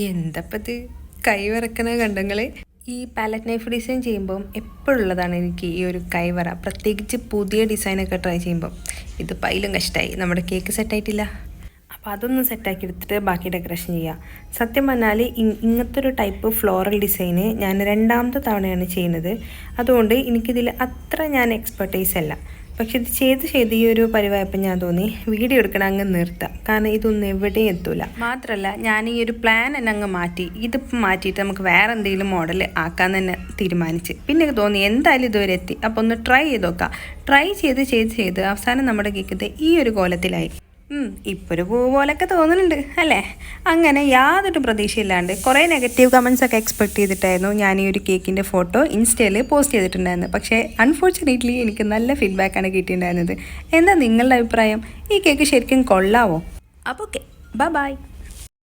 എന്തപ്പത് കൈവറക്കണ കണ്ടങ്ങൾ. ഈ palette knife design ചെയ്യുമ്പം എപ്പോഴുള്ളതാണ് എനിക്ക് ഈ ഒരു കൈവറ, പ്രത്യേകിച്ച് പുതിയ ഡിസൈനൊക്കെ ട്രൈ ചെയ്യുമ്പം. ഇത് പൈലും കഷ്ടമായി, നമ്മുടെ കേക്ക് സെറ്റായിട്ടില്ല. അപ്പോൾ അതൊന്ന് സെറ്റാക്കി എടുത്തിട്ട് ബാക്കി ഡെക്കറേഷൻ ചെയ്യുക. സത്യം പറഞ്ഞാൽ ഇങ്ങനത്തെ ഒരു ടൈപ്പ് ഫ്ലോറൽ ഡിസൈന് ഞാൻ രണ്ടാമത്തെ തവണയാണ് ചെയ്യുന്നത്. അതുകൊണ്ട് എനിക്കിതിൽ അത്ര ഞാൻ എക്സ്പെർട്ടൈസ് അല്ല. പക്ഷെ ഇത് ചെയ്ത് ഈ ഒരു പരിവായപ്പം ഞാൻ തോന്നി വീഡിയോ എടുക്കണം അങ്ങ് നിർത്താം. കാരണം ഇതൊന്നും എവിടെയും എത്തൂല. മാത്രമല്ല ഞാൻ ഈ ഒരു പ്ലാൻ തന്നെ അങ്ങ് മാറ്റി. ഇതിപ്പോൾ മാറ്റിയിട്ട് നമുക്ക് വേറെ എന്തെങ്കിലും മോഡൽ ആക്കാൻ തന്നെ തീരുമാനിച്ച്. പിന്നെ തോന്നി എന്തായാലും ഇതുവരെ എത്തി, അപ്പോൾ ഒന്ന് ട്രൈ ചെയ്ത് നോക്കാം. ട്രൈ ചെയ്ത് അവസാനം നമ്മുടെ കേക്കിൻ്റെ ഈ ഒരു കോലത്തിലായി. ഇപ്പോൾ ഒരു പൂ പോലൊക്കെ തോന്നുന്നുണ്ട് അല്ലേ? അങ്ങനെ യാതൊരു പ്രതീക്ഷയില്ലാണ്ട് കുറേ നെഗറ്റീവ് കമൻസൊക്കെ എക്സ്പെക്ട് ചെയ്തിട്ടായിരുന്നു ഞാൻ ഈ ഒരു കേക്കിൻ്റെ ഫോട്ടോ ഇൻസ്റ്റയിൽ പോസ്റ്റ് ചെയ്തിട്ടുണ്ടായിരുന്നത്. പക്ഷേ അൺഫോർച്ചുനേറ്റ്ലി എനിക്ക് നല്ല ഫീഡ്ബാക്കാണ് കിട്ടിയിട്ടുണ്ടായിരുന്നത്. എന്താ നിങ്ങളുടെ അഭിപ്രായം? ഈ കേക്ക് ശരിക്കും കൊള്ളാവോ? അപ്പോൾ ഓക്കെ, ബൈ.